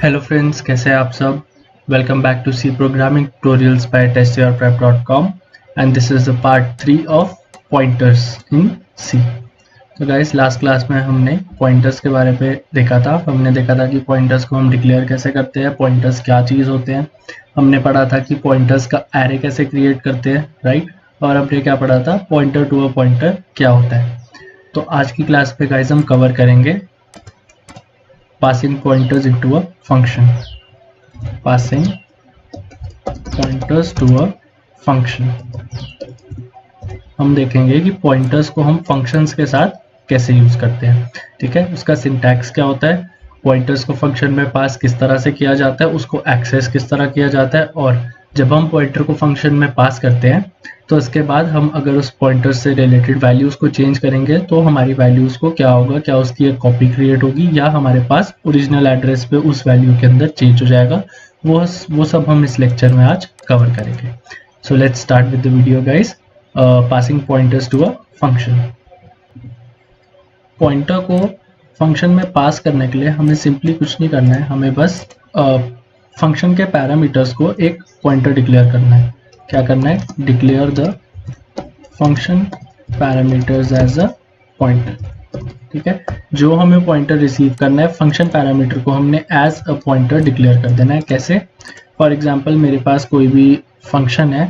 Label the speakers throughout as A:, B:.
A: Hello friends, कैसे हैं आप सब। Welcome back to C programming tutorials by testyourprep.com and this is the part 3 of pointers in C. तो guys, last class में हमने pointers के बारे में देखा था। हमने देखा था कि पॉइंटर्स को हम डिक्लेयर कैसे करते हैं, पॉइंटर्स क्या चीज़ होते हैं। हमने पढ़ा था कि पॉइंटर्स का एरे कैसे क्रिएट करते हैं, राइट। और हमने क्या पढ़ा था, पॉइंटर टू अ पॉइंटर क्या होता है। तो आज की क्लास पे गाइस हम कवर करेंगे passing pointers into a function, passing pointers to a function। हम देखेंगे कि पॉइंटर्स को हम फंक्शंस के साथ कैसे यूज करते हैं, ठीक है। उसका सिंटैक्स क्या होता है, पॉइंटर्स को फंक्शन में पास किस तरह से किया जाता है, उसको एक्सेस किस तरह किया जाता है, और जब हम पॉइंटर को फंक्शन में पास करते हैं तो इसके बाद हम अगर उस पॉइंटर से रिलेटेड वैल्यूज को चेंज करेंगे तो हमारी वैल्यूज को क्या होगा, क्या उसकी एक कॉपी क्रिएट होगी या हमारे पास ओरिजिनल एड्रेस पे उस वैल्यू के अंदर चेंज हो जाएगा। वो सब हम इस लेक्चर में आज कवर करेंगे। So let's start with the video guys. Passing pointers to a function. Pointer को फंक्शन में पास करने के लिए हमें सिंपली कुछ नहीं करना है, हमें बस फंक्शन के पैरामीटर्स को एक पॉइंटर डिक्लेयर करना है। क्या करना है, declare the function parameters as a pointer, ठीक है। जो हमें पॉइंटर रिसीव करना है, फंक्शन पैरामीटर को हमने एज अ पॉइंटर डिक्लेयर कर देना है। कैसे, फॉर एग्जांपल मेरे पास कोई भी फंक्शन है,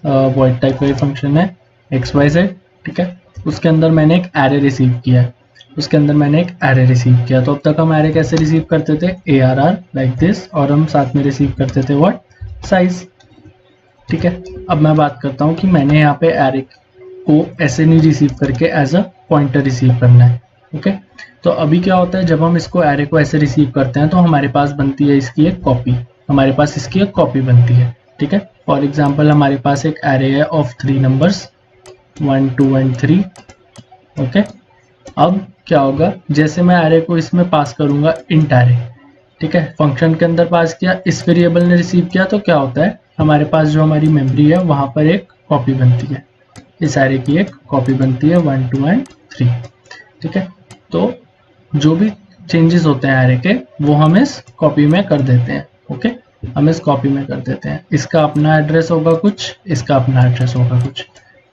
A: वॉइड टाइप का फंक्शन है xyz, ठीक है। उसके अंदर मैंने एक एरे रिसीव किया है, तो अब तक हम एरे कैसे रिसीव करते थे, ARR लाइक दिस, और हम साथ में रिसीव करते थे व्हाट, साइज, ठीक है। अब मैं बात करता हूँ कि मैंने यहाँ पे एरे को ऐसे नहीं रिसीव करके एज अ पॉइंटर रिसीव करना है, ओके। तो अभी क्या होता है, जब हम इसको एरे को ऐसे रिसीव करते हैं तो हमारे पास बनती है इसकी एक कॉपी, बनती है, ठीक है। फॉर एग्जाम्पल हमारे पास एक एरे है ऑफ 3 नंबर्स 1 2 एंड 3, ओके। अब क्या होगा, जैसे मैं एरे को इसमें पास करूंगा इंट एरे, ठीक है, फंक्शन के अंदर पास किया, इस वेरिएबल ने रिसीव किया, तो क्या होता है, हमारे पास जो हमारी मेमोरी है वहां पर एक कॉपी बनती है, इस एरे की एक कॉपी बनती है 1 2 एंड 3, ठीक है। तो जो भी चेंजेस होते हैं एरे के वो हम इस कॉपी में कर देते हैं, ओके। हम इस कॉपी में कर देते हैं, इसका अपना एड्रेस होगा कुछ, इसका अपना एड्रेस होगा कुछ।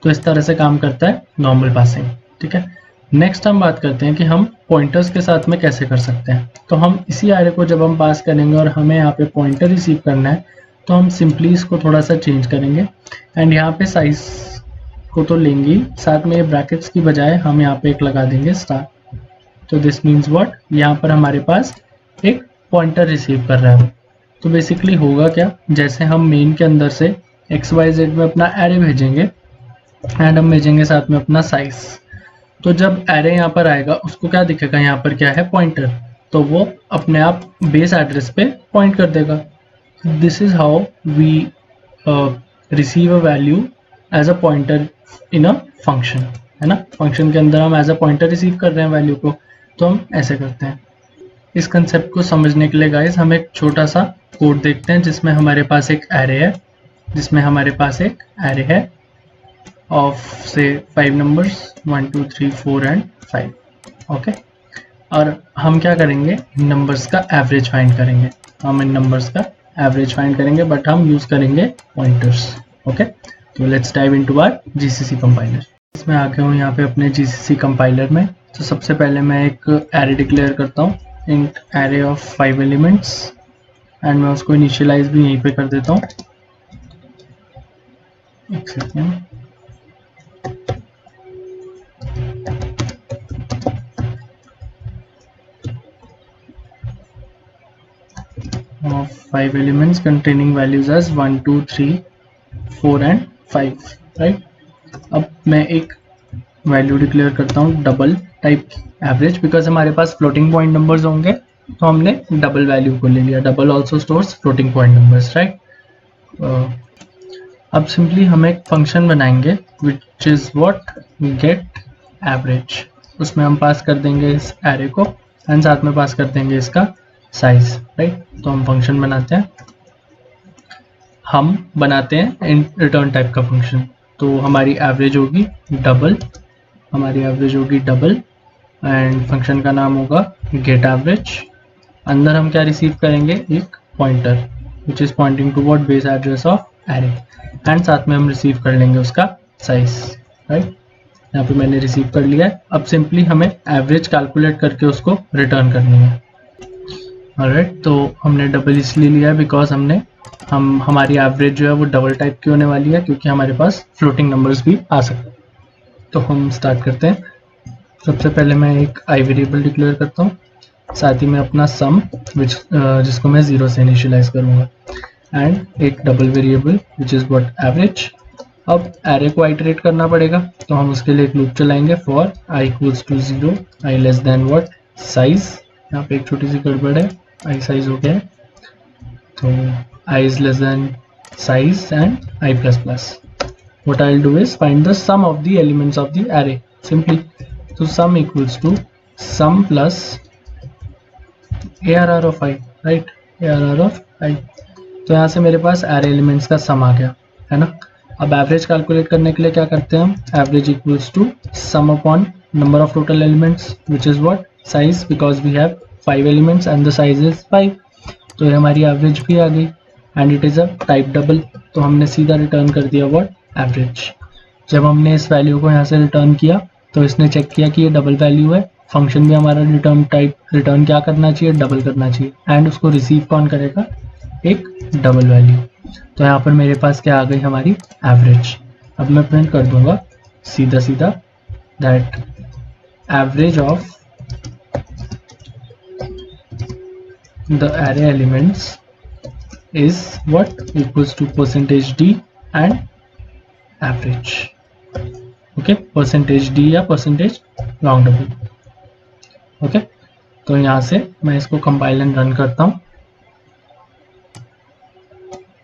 A: तो इस तरह से काम करता है नॉर्मल पासिंग, ठीक है। नेक्स्ट हम बात करते हैं कि हम पॉइंटर्स के साथ में कैसे कर सकते हैं। तो हम इसी एरे को जब हम पास करेंगे और हमें यहाँ पे पॉइंटर रिसीव करना है तो हम सिंपली इसको थोड़ा सा चेंज करेंगे एंड यहाँ पे साइज को तो लेंगे ही, साथ में ब्रैकेट्स की बजाय हम यहाँ पे एक लगा देंगे स्टार। तो दिस मीन्स व्हाट, यहाँ पर हमारे पास एक पॉइंटर रिसीव कर रहा है। तो बेसिकली होगा क्या, जैसे हम मेन के अंदर से XYZ में अपना एरे भेजेंगे एंड हम भेजेंगे साथ में अपना साइज, तो जब एरे यहाँ पर आएगा उसको क्या दिखेगा, यहाँ पर क्या है, पॉइंटर, तो वो अपने आप बेस एड्रेस पे पॉइंट कर देगा। This is how we receive a value as a pointer in a function, है ना। फंक्शन के अंदर हम एज अ पॉइंटर रिसीव कर रहे हैं वैल्यू को, तो हम ऐसे करते हैं। इस कंसेप्ट को समझने के लिए गाइस हम एक छोटा सा कोड देखते हैं जिसमें हमारे पास एक एरे है, ऑफ से 5 नंबर्स 1 2 3 4 एंड 5, ओके। और हम क्या करेंगे, नंबर्स का एवरेज फाइंड करेंगे, बट हम यूज करेंगे पॉइंटर्स, ओके। तो let's dive into our GCC compiler. इसमें आ गया हूँ यहाँ पे अपने जीसीसी कंपाइलर में। तो सबसे पहले मैं एक एरे डिक्लेयर करता हूँ, int array of 5 elements, and मैं उसको इनिशियलाइज भी यहीं पे कर देता हूँ। एक second, of 5 elements containing values as 1 2 3 4 and 5, right. अब मैं एक वैल्यू डिक्लेयर करता हूँ डबल टाइप एवरेज, बिकॉज हमारे पास फ्लोटिंग पॉइंट नंबर्स होंगे तो हमने डबल वैल्यू को ले लिया, double also stores floating point numbers, right. अब सिंपली हम एक फंक्शन बनाएंगे which is what, get average. उसमें हम पास कर देंगे इस एरे को एंड साथ में पास कर देंगे इसका साइज, राइट। तो हम फंक्शन बनाते हैं रिटर्न टाइप का फंक्शन। तो हमारी एवरेज होगी डबल एंड फंक्शन का नाम होगा गेट एवरेज अंदर हम क्या रिसीव करेंगे, एक pointer which is pointing toward base address of array, and साथ में हम रिसीव कर लेंगे उसका साइज, राइट। यहाँ पे मैंने रिसीव कर लिया है। अब सिंपली हमें एवरेज कैलकुलेट करके उसको रिटर्न करनी है। ऑलराइट, तो हमने डबल इसलिए लिया है बिकॉज हमारी एवरेज जो है वो डबल टाइप की होने वाली है, क्योंकि हमारे पास फ्लोटिंग नंबर्स भी आ सकते हैं। तो हम स्टार्ट करते हैं। सबसे पहले मैं एक आई वेरिएबल डिक्लेयर करता हूँ, साथ ही में अपना सम जिसको मैं 0 से इनिशियलाइज करूँगा, एंड एक double variable which is what average. अब एरे को आइटरेट करना पड़ेगा, तो हम उसके लिए एक लूप चलाएंगे for i equals to 0, i less than what size. यहाँ पे एक छोटी सी गड़बड़ है, i साइज हो गया है, तो i is less than size and i plus plus. What I'll do is find the sum of the elements of the array simply. So sum equals to sum plus ARR of I, right? ARR of I. तो यहाँ से मेरे पास array elements का sum आ गया है ना। अब average calculate करने के लिए क्या करते हैं हम, average equals to sum upon number of total elements which is what size, because we have 5 elements and the size is 5। तो ये हमारी एवरेज भी आ गई and it is a type double, तो हमने सीधा रिटर्न कर दिया व्हाट एवरेज। जब हमने इस वैल्यू को यहाँ से रिटर्न किया तो इसने चेक किया कि ये डबल वैल्यू है, फंक्शन भी हमारा रिटर्न टाइप रिटर्न क्या करना चाहिए, डबल करना चाहिए, एंड उसको रिसीव कौन करेगा, एक डबल वैल्यू। तो यहाँ पर मेरे पास क्या आ गई, हमारी एवरेज। अब मैं प्रिंट कर दूंगा सीधा सीधा that average of the array elements is what equals to percentage d and average. Okay, percentage d या परसेंटेज लॉन्ग डबल। ओके, तो यहाँ से मैं इसको कंपाइल एंड रन करता हूँ।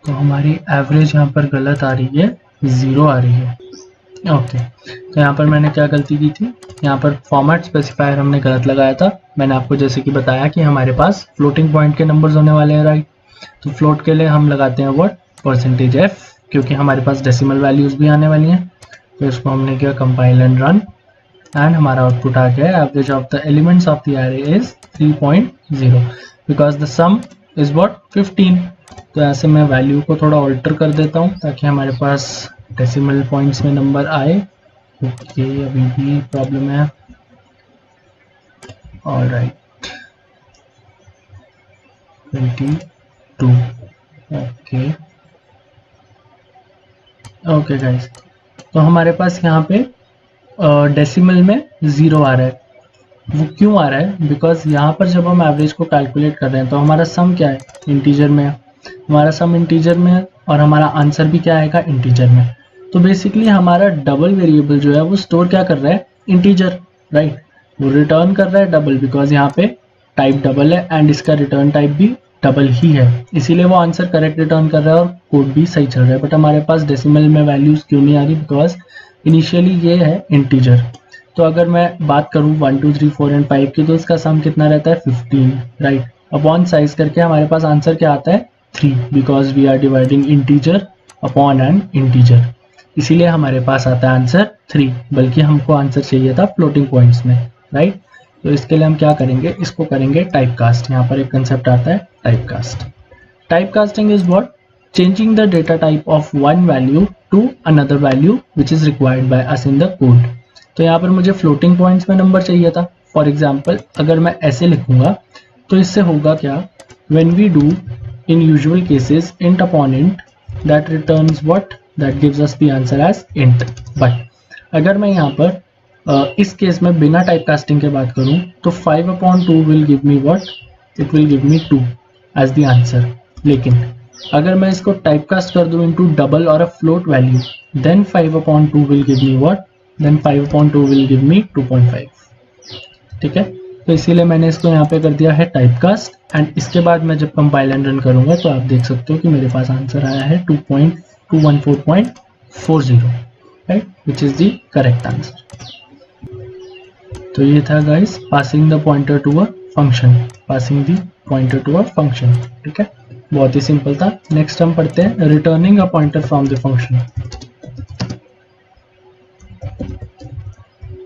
A: तो हमारी एवरेज यहाँ पर गलत आ रही है, 0 आ रही है। ओके, तो यहाँ पर मैंने क्या गलती की थी, यहाँ पर फॉर्मेट स्पेसिफायर हमने गलत लगाया था। मैंने आपको जैसे कि बताया कि हमारे पास फ्लोटिंग पॉइंट के नंबर्स होने वाले हैं, राइट। तो फ्लोट के लिए हम लगाते हैं व्हाट परसेंटेज एफ, क्योंकि हमारे पास डेसिमल वैल्यूज भी आने वाली हैं। तो इसको हमने किया कंपाइल एंड रन, एंड हमारा आउटपुट आ गया average of the elements of the array is 3.0 because the some is what 15। तो ऐसे मैं वैल्यू को थोड़ा ऑल्टर कर देता हूँ ताकि हमारे पास डेसिमल पॉइंट्स में नंबर आए। ओके, अभी भी प्रॉब्लम है। ऑलराइट, 22। ओके ओके गाइस, तो हमारे पास यहाँ पे डेसिमल में 0 आ रहा है। वो क्यों आ रहा है, बिकॉज यहाँ पर जब हम एवरेज को कैलकुलेट कर रहे हैं तो हमारा सम क्या है, इंटीजर में है। हमारा सम इंटीजर में है और हमारा आंसर भी क्या आएगा, इंटीजर में। तो बेसिकली हमारा डबल वेरिएबल जो है वो स्टोर क्या कर रहा है, इंटीजर, राइट। वो रिटर्न कर रहा है डबल बिकॉज यहाँ पे टाइप डबल है एंड इसका रिटर्न टाइप भी डबल ही है, इसीलिए वो आंसर करेक्ट रिटर्न कर रहा है और कोड भी सही चल रहा है। बट हमारे पास डेसिमल में वैल्यूज क्यों नहीं आ रही, बिकॉज इनिशियली ये है इंटीजर। तो अगर मैं बात करूँ 1 2 3 4 एंड 5 की, तो इसका सम कितना रहता है 15, राइट। अपॉन साइज करके हमारे पास आंसर क्या आता है 3, because we are dividing integer upon an integer, इसीलिए हमारे पास आता है आंसर 3, बल्कि हमको आंसर चाहिए था फ्लोटिंग पॉइंट्स में, राइट। तो इसके लिए हम क्या करेंगे, इसको करेंगे टाइप कास्ट। यहाँ पर एक कंसेप्ट आता है type cast. Type casting is what, changing the data type of one value to another value which is required by us in the code। तो यहाँ पर मुझे फ्लोटिंग पॉइंट्स में नंबर चाहिए था। फॉर एग्जाम्पल अगर मैं ऐसे लिखूंगा तो इससे होगा क्या, when we do in usual cases int upon int that returns what, that gives us the answer as int। but अगर मैं यहाँ पर इस केस में बिना टाइप कास्टिंग के बात करूँ तो 5/2 will give me what, it will give me 2 as the answer। लेकिन अगर मैं इसको टाइप कास्ट कर दूं इनटू डबल और a float value, then 5/2 will give me what, then 5/2 will give me 2.5। ठीक है, तो इसीलिए मैंने इसको यहाँ पे कर दिया है टाइप कास्ट। एंड इसके बाद मैं जब कंपाइल एंड रन करूंगा तो आप देख सकते हो कि मेरे पास आंसर आया है 2.214.40, right, which is the correct answer. तो ये था guys passing the pointer to a function, passing the pointer to a function. ठीक है, बहुत ही सिंपल था। नेक्स्ट हम पढ़ते हैं returning a pointer from the function.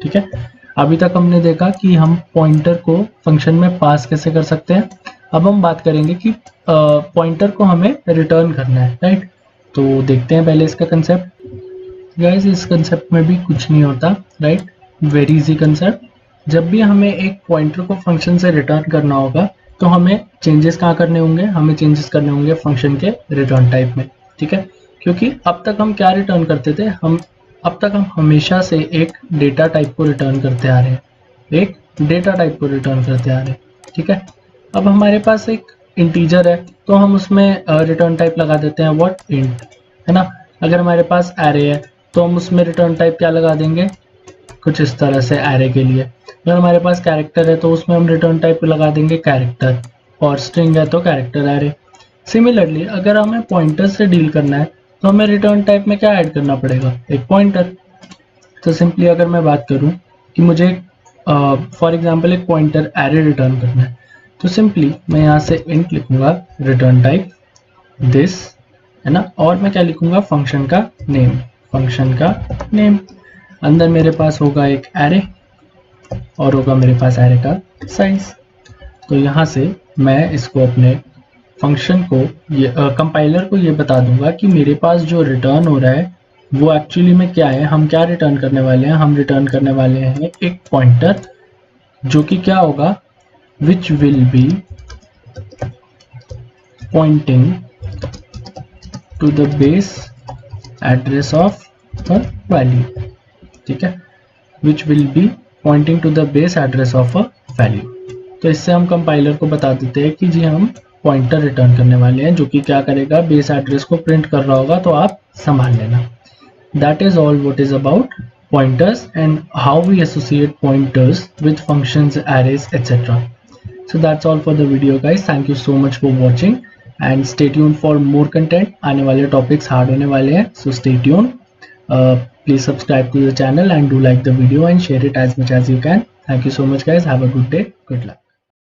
A: ठीक है, अभी तक हमने देखा कि हम पॉइंटर को फंक्शन में पास कैसे कर सकते हैं। अब हम बात करेंगे कि पॉइंटर को हमें रिटर्न करना है, राइट। तो देखते हैं पहले इसका कंसेप्ट। गाइस इस कंसेप्ट में भी कुछ नहीं होता, राइट, वेरी इजी कंसेप्ट। जब भी हमें एक पॉइंटर को फंक्शन से रिटर्न करना होगा तो हमें चेंजेस कहाँ करने होंगे, हमें चेंजेस करने होंगे फंक्शन के रिटर्न टाइप में, ठीक है। क्योंकि अब तक हम क्या रिटर्न करते थे, अब तक हम हमेशा से एक डेटा टाइप को रिटर्न करते आ रहे हैं, एक डेटा टाइप को रिटर्न करते आ रहे हैं, ठीक है। अब हमारे पास एक इंटीजर है तो हम उसमें रिटर्न टाइप लगा देते हैं व्हाट, इंट, है ना। अगर हमारे पास एरे है तो हम उसमें रिटर्न टाइप क्या लगा देंगे, कुछ इस तरह से एरे के लिए। अगर हमारे पास कैरेक्टर है तो उसमें हम रिटर्न टाइप लगा देंगे कैरेक्टर, और स्ट्रिंग है तो कैरेक्टर एरे। सिमिलरली अगर हमें पॉइंटर से डील करना है तो हमें रिटर्न टाइप में क्या ऐड करना पड़ेगा, एक पॉइंटर। तो सिंपली अगर मैं बात करूं कि मुझे फॉर एग्जांपल एक पॉइंटर एरे रिटर्न करना है, तो सिंपली मैं यहाँ से इंट लिखूंगा रिटर्न टाइप दिस, है ना, और मैं क्या लिखूंगा फंक्शन का नेम, फंक्शन का नेम। अंदर मेरे पास होगा एक एरे और होगा मेरे पास एरे का साइज। तो यहाँ से मैं इसको अपने फंक्शन को ये कंपाइलर को ये बता दूंगा कि मेरे पास जो रिटर्न हो रहा है वो एक्चुअली में क्या है, हम क्या रिटर्न करने वाले हैं, हम रिटर्न करने वाले हैं एक पॉइंटर जो कि क्या होगा, which will be pointing to the base address of a value, ठीक है, which will be pointing to the base address of a value. तो इससे हम कंपाइलर को बता देते हैं कि जी हम पॉइंटर रिटर्न करने वाले हैं जो कि क्या करेगा, बेस एड्रेस को प्रिंट कर रहा होगा, तो आप संभाल लेना। That is all what is about pointers and how we associate pointers with functions, arrays, etc. So that's all for the video guys. Thank you so much for watching and stay tuned for more content. आने वाले topics hard होने वाले हैं, so stay tuned. Please subscribe to the channel and do like the video and share it as much as you can. Thank you so much guys. Have a good day. Good luck.